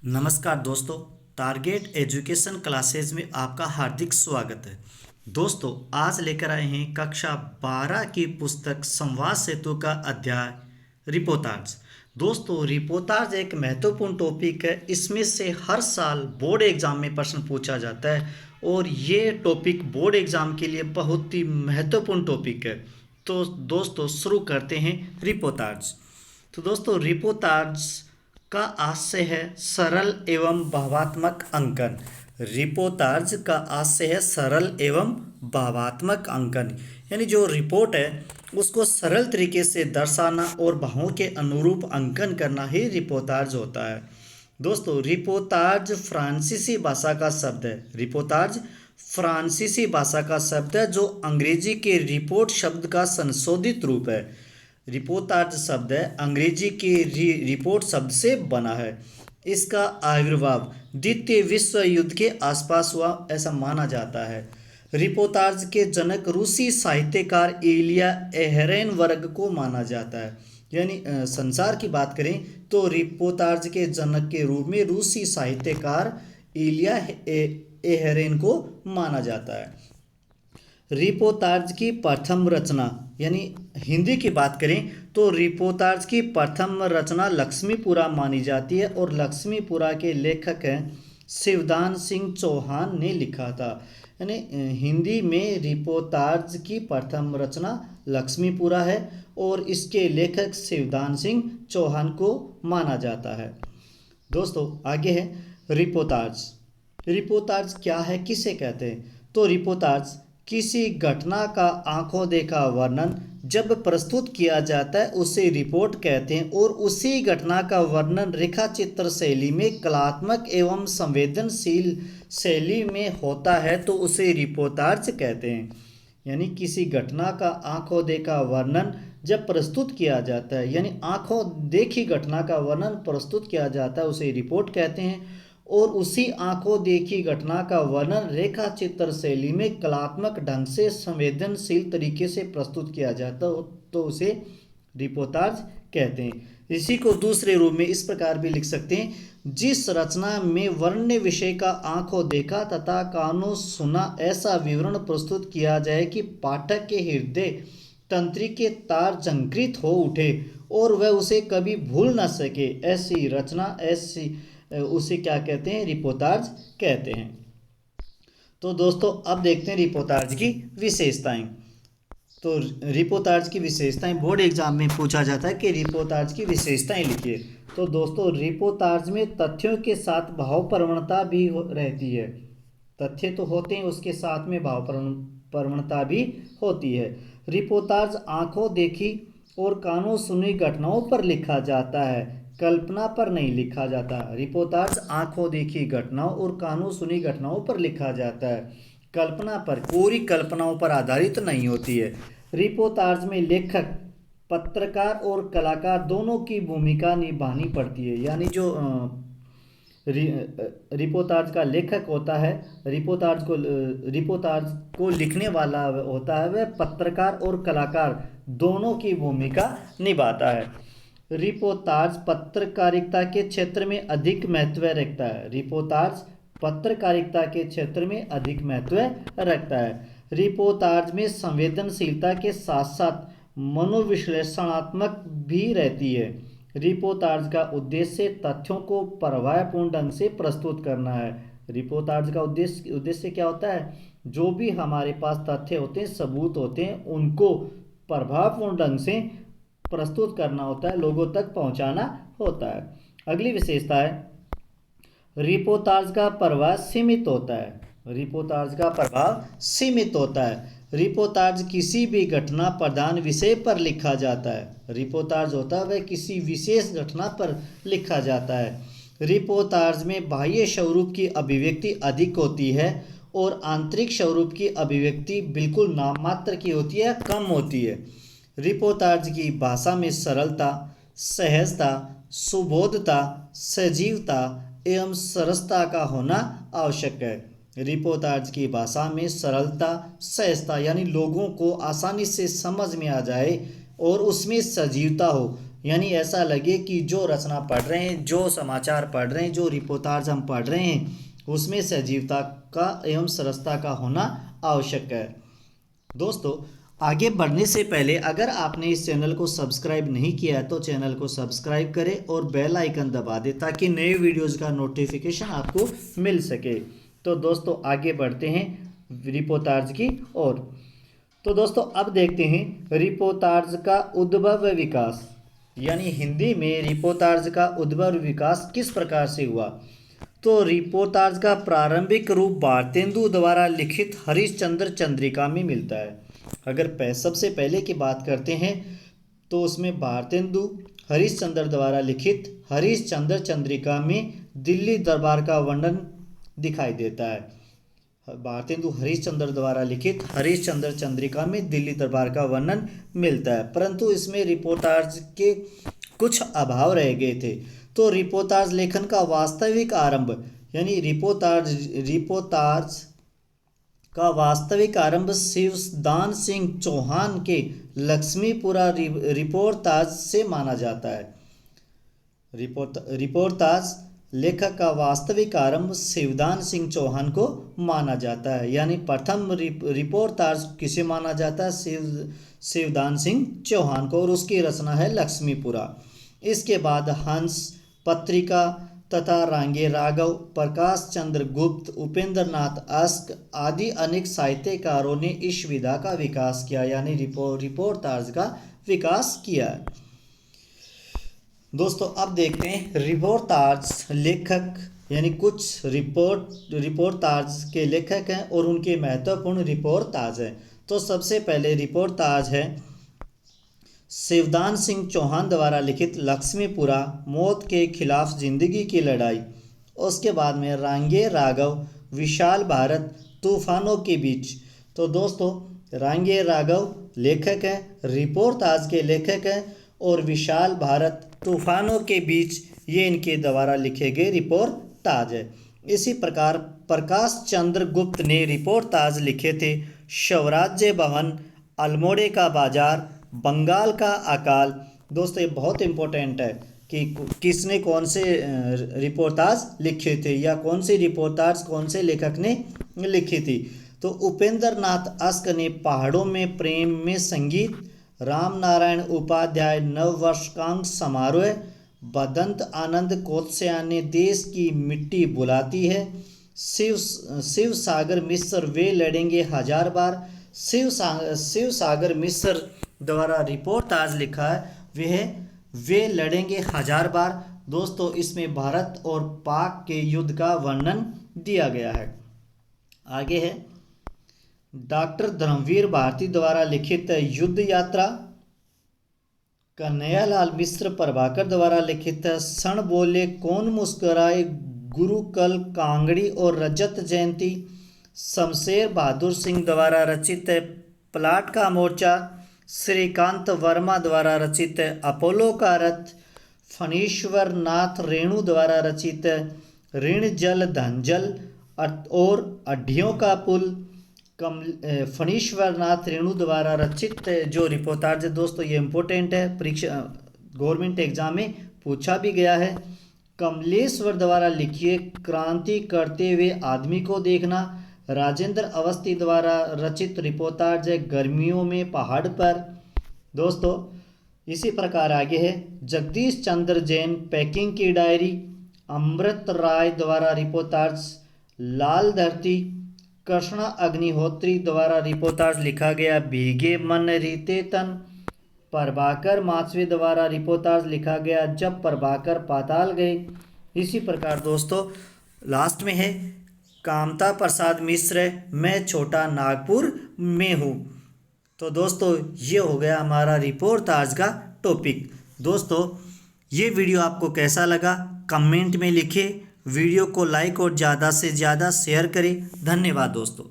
नमस्कार दोस्तों, target education classes में आपका हार्दिक स्वागत है। दोस्तों, आज लेकर आए हैं कक्षा 12 की पुस्तक संवाद सेतु का अध्याय रिपोर्टाज। दोस्तों, रिपोर्टाज एक महत्वपूर्ण टॉपिक है। इसमें से हर साल बोर्ड एग्जाम में प्रश्न पूछा जाता है और ये टॉपिक बोर्ड एग्जाम के लिए बहुत ही महत्वपूर्ण टॉपिक है। तो दोस्तों, शुरू करते हैं रिपोर्टाज। तो दोस्तों, रिपोर्टाज का आशय है सरल एवं भावात्मक अंकन। रिपोर्टाज का आशय है सरल एवं भावात्मक अंकन, यानी जो रिपोर्ट है उसको सरल तरीके से दर्शाना और भावों के अनुरूप अंकन करना ही रिपोर्टाज होता है। दोस्तों, रिपोर्टाज फ्रांसीसी भाषा का शब्द है। रिपोर्टाज फ्रांसीसी भाषा का शब्द है जो अंग्रेजी के रिपोर्ट शब्द का संशोधित रूप है। रिपोर्टाज शब्द है अंग्रेजी के रिपोर्ट शब्द से बना है। इसका आविर्भाव द्वितीय विश्व युद्ध के आसपास हुआ ऐसा माना जाता है। रिपोर्टाज के जनक रूसी साहित्यकार इलिया एहरेनबर्ग को माना जाता है। यानी संसार की बात करें तो रिपोर्टाज के जनक के रूप में रूसी साहित्यकार इलिया एहरेन को माना जाता है। रिपोर्टाज की प्रथम रचना, यानी हिंदी की बात करें तो रिपोर्टाज की प्रथम रचना लक्ष्मीपुरा मानी जाती है और लक्ष्मीपुरा के लेखक हैं शिवदान सिंह चौहान ने लिखा था। यानी हिंदी में रिपोर्टाज की प्रथम रचना लक्ष्मीपुरा है और इसके लेखक शिवदान सिंह चौहान को माना जाता है। दोस्तों, आगे है रिपोर्टाज। रिपोर्टाज क्या है, किसे कहते हैं? तो रिपोर्टाज किसी घटना का आंखों देखा वर्णन जब प्रस्तुत किया जाता है उसे रिपोर्ट कहते हैं और उसी घटना का वर्णन रेखा चित्र शैली में कलात्मक एवं संवेदनशील शैली में होता है तो उसे रिपोर्टाज कहते हैं। यानी किसी घटना का आंखों देखा वर्णन जब प्रस्तुत किया जाता है, यानी आंखों देखी घटना का वर्णन प्रस्तुत किया जाता है उसे रिपोर्ट कहते हैं और उसी आंखों देखी घटना का वर्णन रेखा चित्र शैली में कलात्मक ढंग से संवेदनशील तरीके से प्रस्तुत किया जाता है तो उसे रिपोर्टाज कहते हैं। इसी को दूसरे रूप में इस प्रकार भी लिख सकते हैं, जिस रचना में वर्ण्य विषय का आंखों देखा तथा कानों सुना ऐसा विवरण प्रस्तुत किया जाए कि पाठक के हृदय तंत्री के तार झंकृत हो उठे और वह उसे कभी भूल न सके, ऐसी रचना उसे क्या कहते हैं? रिपोर्टाज कहते हैं। तो दोस्तों, अब देखते हैं रिपोर्टाज की विशेषताएं। तो रिपोर्टाज की विशेषताएं बोर्ड एग्जाम में पूछा जाता है कि रिपोर्टाज की विशेषताएं लिखिए। तो दोस्तों, रिपोर्टाज में तथ्यों के साथ भाव प्रवणता भी रहती है। तथ्य तो होते हैं, उसके साथ में भाव प्रवणता भी होती है। रिपोर्टाज आंखों देखी और कानों सुनी घटनाओं पर लिखा जाता है, कल्पना पर नहीं लिखा जाता। रिपोर्टाज आंखों देखी घटनाओं और कानों सुनी घटनाओं पर लिखा जाता है, कल्पना पर, पूरी कल्पनाओं पर आधारित नहीं होती है। रिपोर्टाज में लेखक, पत्रकार और कलाकार दोनों की भूमिका निभानी पड़ती है। यानी जो रिपोर्टाज का लेखक होता है, रिपोर्टाज को लिखने वाला होता है, वह पत्रकार और कलाकार दोनों की भूमिका निभाता है। रिपोर्टाज पत्रकारिता के क्षेत्र में अधिक महत्व रखता है। रिपोर्टाज पत्रकारिता के क्षेत्र में अधिक महत्व रखता है। रिपोर्टाज में संवेदनशीलता के साथ साथ मनोविश्लेषणात्मक भी रहती है। रिपोर्टाज का उद्देश्य तथ्यों को प्रभावपूर्ण ढंग से प्रस्तुत करना है। रिपोर्टाज का उद्देश्य क्या होता है? जो भी हमारे पास तथ्य होते हैं, सबूत होते हैं, उनको प्रभावपूर्ण ढंग से प्रस्तुत करना होता है, लोगों तक पहुंचाना होता है। अगली विशेषता है रिपोर्टाज का प्रभाव सीमित होता है। रिपोर्टाज का प्रभाव सीमित होता है। रिपोर्टाज किसी भी घटना प्रधान विषय पर लिखा जाता है। रिपोर्टाज होता है वह किसी विशेष घटना पर लिखा जाता है। रिपोर्टाज में बाह्य स्वरूप की अभिव्यक्ति अधिक होती है और आंतरिक स्वरूप की अभिव्यक्ति बिल्कुल नाम मात्र की होती है, कम होती है। रिपोर्टाज की भाषा में सरलता, सहजता, सुबोधता, सजीवता एवं सरसता का होना आवश्यक है। रिपोर्टाज की भाषा में सरलता, सहजता, यानी लोगों को आसानी से समझ में आ जाए और उसमें सजीवता हो, यानी ऐसा लगे कि जो रचना पढ़ रहे हैं, जो समाचार पढ़ रहे हैं, जो रिपोर्टाज हम पढ़ रहे हैं, उसमें सजीवता का एवं सरसता का होना आवश्यक है। दोस्तों, आगे बढ़ने से पहले अगर आपने इस चैनल को सब्सक्राइब नहीं किया है तो चैनल को सब्सक्राइब करें और बेल आइकन दबा दें ताकि नए वीडियोज़ का नोटिफिकेशन आपको मिल सके। तो दोस्तों, आगे बढ़ते हैं रिपोर्टाज की ओर। तो दोस्तों, अब देखते हैं रिपोर्टाज का उद्भव व विकास, यानी हिंदी में रिपोर्टाज का उद्भव व विकास किस प्रकार से हुआ। तो रिपोर्टाज का प्रारंभिक रूप भारतेंदु द्वारा लिखित हरिश्चंद्र चंद्रिका में मिलता है। अगर सबसे पहले की बात करते हैं तो उसमें भारतेंदु हरिश्चंद्र द्वारा लिखित हरिश्चंद्र चंद्रिका में दिल्ली दरबार का वर्णन दिखाई देता है। भारतेंदु हरिश्चंद्र द्वारा लिखित हरिश्चंद्र चंद्रिका में दिल्ली दरबार का वर्णन मिलता है, परंतु इसमें रिपोर्टाज के कुछ अभाव रह गए थे। तो रिपोर्टाज लेखन का वास्तविक आरंभ, यानी रिपोर्टाज का वास्तविक आरंभ शिवदान सिंह चौहान के लक्ष्मीपुरा रिपोर्टाज से माना जाता है। रिपोर्टाज लेखक का वास्तविक आरंभ शिवदान सिंह चौहान को माना जाता है, यानी प्रथम रिपोर्टाज किसे माना जाता है, शिवदान सिंह चौहान को, और उसकी रचना है लक्ष्मीपुरा। इसके बाद हंस पत्रिका तथा रांगे राघव, प्रकाश चंद्र गुप्त, उपेंद्र नाथ अस्क आदि अनेक साहित्यकारों ने इस विधा का विकास किया, यानी रिपोर्टाज का विकास किया। दोस्तों, अब देखते हैं रिपोर्टाज लेखक, यानी कुछ रिपोर्टाज के लेखक हैं और उनके महत्वपूर्ण रिपोर्टाज हैं। तो सबसे पहले रिपोर्टाज है शिवदान सिंह चौहान द्वारा लिखित लक्ष्मीपुरा, मौत के खिलाफ जिंदगी की लड़ाई। उसके बाद में रांगे राघव, विशाल भारत, तूफानों के बीच। तो दोस्तों, रांगे राघव लेखक हैं, रिपोर्टाज के लेखक हैं, और विशाल भारत, तूफानों के बीच, ये इनके द्वारा लिखे गए रिपोर्टाज है। इसी प्रकार प्रकाश चंद्र गुप्त ने रिपोर्टाज लिखे थे स्वराज्य भवन, अल्मोड़े का बाजार, बंगाल का अकाल। दोस्तों, ये बहुत इम्पोर्टेंट है कि किसने कौन से रिपोर्टाज लिखे थे या कौन सी रिपोर्टाज कौन से लेखक ने लिखी थी। तो उपेंद्र नाथ अस्क ने पहाड़ों में प्रेम में संगीत, राम नारायण उपाध्याय नववर्षांक समारोह, बदंत आनंद कोत्स्या ने देश की मिट्टी बुलाती है, शिव सागर मिश्र वे लड़ेंगे हजार बार। शिव सागर मिश्र द्वारा रिपोर्टाज लिखा है वे लड़ेंगे हजार बार। दोस्तों, इसमें भारत और पाक के युद्ध का वर्णन दिया गया है। आगे है डॉक्टर धर्मवीर भारती द्वारा लिखित युद्ध यात्रा, कन्हैयालाल मिश्र प्रभाकर द्वारा लिखित क्षण बोले कौन मुस्कुराए, गुरुकल कांगड़ी और रजत जयंती, शमशेर बहादुर सिंह द्वारा रचित प्लाट का मोर्चा, श्रीकांत वर्मा द्वारा रचित अपोलो का रथ, फणीश्वर नाथ रेणु द्वारा रचित ऋण जल धन जल और अड्डियों का पुल। फणीश्वर नाथ रेणु द्वारा रचित जो रिपोर्टाज है दोस्तों, ये इम्पोर्टेंट है, परीक्षा गवर्नमेंट एग्जाम में पूछा भी गया है। कमलेश्वर द्वारा लिखिए क्रांति करते हुए आदमी को देखना, राजेंद्र अवस्थी द्वारा रचित रिपोर्टाज है गर्मियों में पहाड़ पर। दोस्तों, इसी प्रकार आगे है जगदीश चंद्र जैन पैकिंग की डायरी, अमृत राय द्वारा रिपोर्टाज लाल धरती, कृष्णा अग्निहोत्री द्वारा रिपोर्टाज लिखा गया भीगे मन रीते तन, प्रभाकर माचवे द्वारा रिपोर्टाज लिखा गया जब प्रभाकर पाताल गए। इसी प्रकार दोस्तों लास्ट में है कामता प्रसाद मिश्र, मैं छोटा नागपुर में हूँ। तो दोस्तों ये हो गया हमारा रिपोर्टाज का टॉपिक। दोस्तों ये वीडियो आपको कैसा लगा कमेंट में लिखें, वीडियो को लाइक और ज़्यादा से ज़्यादा शेयर करें। धन्यवाद दोस्तों।